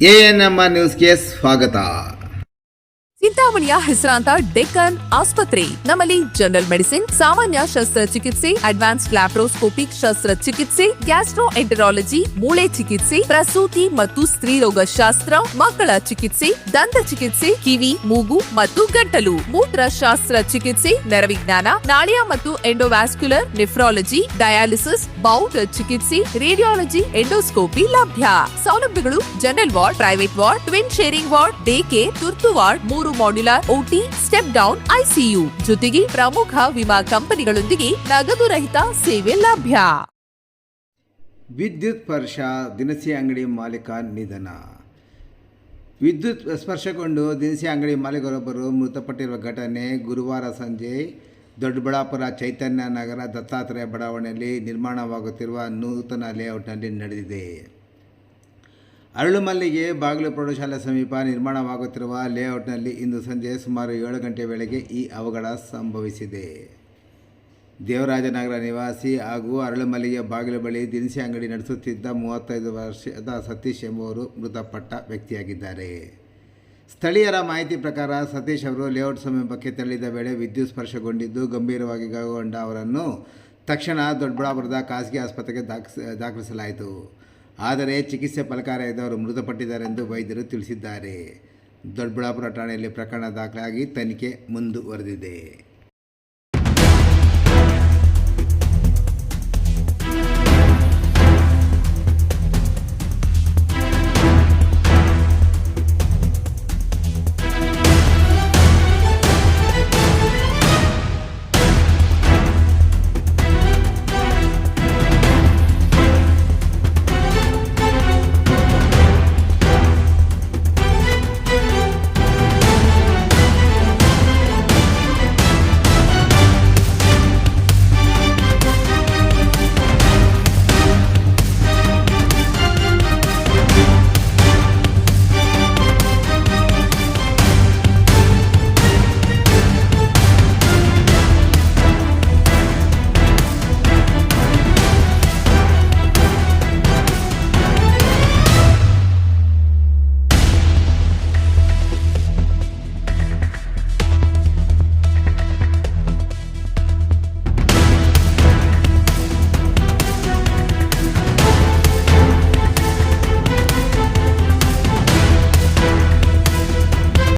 ANM ನ್ಯೂಸ್ಗೆ ಸ್ವಾಗತ. ಚಿಂತಾಮಣಿಯ ಹೆಸರಾಂತ ಡೆಕ್ಕನ್ ಆಸ್ಪತ್ರೆ. ನಮ್ಮಲ್ಲಿ ಜನರಲ್ ಮೆಡಿಸಿನ್, ಸಾಮಾನ್ಯ ಶಸ್ತ್ರಚಿಕಿತ್ಸೆ, ಅಡ್ವಾನ್ಸ್ ಲ್ಯಾಪ್ರೋಸ್ಕೋಪಿಕ್ ಶಸ್ತ್ರಚಿಕಿತ್ಸೆ, ಗ್ಯಾಸ್ಟ್ರೋಎಂಟರಾಲಜಿ, ಮೂಳೆ ಚಿಕಿತ್ಸೆ, ಪ್ರಸೂತಿ ಮತ್ತು ಸ್ತ್ರೀರೋಗ ಶಾಸ್ತ್ರ, ಮಕ್ಕಳ ಚಿಕಿತ್ಸೆ, ದಂತ ಚಿಕಿತ್ಸೆ, ಕಿವಿ, ಮೂಗು ಮತ್ತು ಗಂಟಲು, ಮೂತ್ರಶಾಸ್ತ್ರ ಚಿಕಿತ್ಸೆ, ನರವಿಜ್ಞಾನ, ನಾಳಿಯ ಮತ್ತು ಎಂಡೋವ್ಯಾಸ್ಕ್ಯುಲರ್, ನೆಫ್ರಾಲಜಿ, ಡಯಾಲಿಸಿಸ್, ಬೌಲ್ ಚಿಕಿತ್ಸೆ, ರೇಡಿಯಾಲಜಿ, ಎಂಡೋಸ್ಕೋಪಿ ಲಭ್ಯ. ಸೌಲಭ್ಯಗಳು: general ward, private ward, twin sharing ward, day care, ತುರ್ತು ward, 3 modular OT, step down ICU, ಜೊತೆಗೆ ಪ್ರಮುಖ ವಿಮಾ ಕಂಪನಿಗಳೊಂದಿಗೆ ನಗದು ರಹಿತ ಸೇವೆ ಲಭ್ಯ. ವಿದ್ಯುತ್ ಸ್ಪರ್ಶ ದಿನಸಿ ಅಂಗಡಿ ಮಾಲೀಕ ನಿಧನ. ವಿದ್ಯುತ್ ಸ್ಪರ್ಶಗೊಂಡು ದಿನಸಿ ಅಂಗಡಿ ಮಾಲೀಕರೊಬ್ಬರು ಮೃತಪಟ್ಟಿರುವ ಘಟನೆ ಗುರುವಾರ ಸಂಜೆ ದೊಡ್ಡಬಳ್ಳಾಪುರ ಚೈತನ್ಯ ನಗರ ದತ್ತಾತ್ರೇಯ ಬಡಾವಣೆಯಲ್ಲಿ ನಿರ್ಮಾಣವಾಗುತ್ತಿರುವ ನೂತನ ಲೇಔಟ್ನಲ್ಲಿ ನಡೆದಿದೆ. ಅರಳುಮಲ್ಲಿಗೆ ಬಾಗಿಲು ಪ್ರೌಢಶಾಲೆ ಸಮೀಪ ನಿರ್ಮಾಣವಾಗುತ್ತಿರುವ ಲೇಔಟ್ನಲ್ಲಿ ಇಂದು ಸಂಜೆ ಸುಮಾರು 7 ಗಂಟೆ ವೇಳೆಗೆ ಈ ಅವಘಡ ಸಂಭವಿಸಿದೆ. ದೇವರಾಜನಗರ ನಿವಾಸಿ ಹಾಗೂ ಅರಳುಮಲ್ಲಿಗೆ ಬಾಗಿಲು ಬಳಿ ದಿನಸಿ ಅಂಗಡಿ ನಡೆಸುತ್ತಿದ್ದ 35 ವರ್ಷದ ಸತೀಶ್ ಎಂಬುವರು ಮೃತಪಟ್ಟ ವ್ಯಕ್ತಿಯಾಗಿದ್ದಾರೆ. ಸ್ಥಳೀಯರ ಮಾಹಿತಿ ಪ್ರಕಾರ ಸತೀಶ್ ಅವರು ಲೇಔಟ್ ಸಮೀಪಕ್ಕೆ ತೆರಳಿದ ವೇಳೆ ವಿದ್ಯುತ್ ಸ್ಪರ್ಶಗೊಂಡಿದ್ದು ಗಂಭೀರವಾಗಿ ಗಾಯಗೊಂಡ ಅವರನ್ನು ತಕ್ಷಣ ದೊಡ್ಡಬಳ್ಳಾಪುರದ ಖಾಸಗಿ ಆಸ್ಪತ್ರೆಗೆ ದಾಖಲಿಸಲಾಯಿತು. ಆದರೆ ಚಿಕಿತ್ಸೆ ಫಲಕಾರಿಯಾಗದೆ ಅವರು ಮೃತಪಟ್ಟಿದ್ದಾರೆಂದು ವೈದ್ಯರು ತಿಳಿಸಿದ್ದಾರೆ. ದೊಡ್ಡಬಳ್ಳಾಪುರ ಠಾಣೆಯಲ್ಲಿ ಪ್ರಕರಣ ದಾಖಲಾಗಿ ತನಿಖೆ ಮುಂದುವರೆದಿದೆ.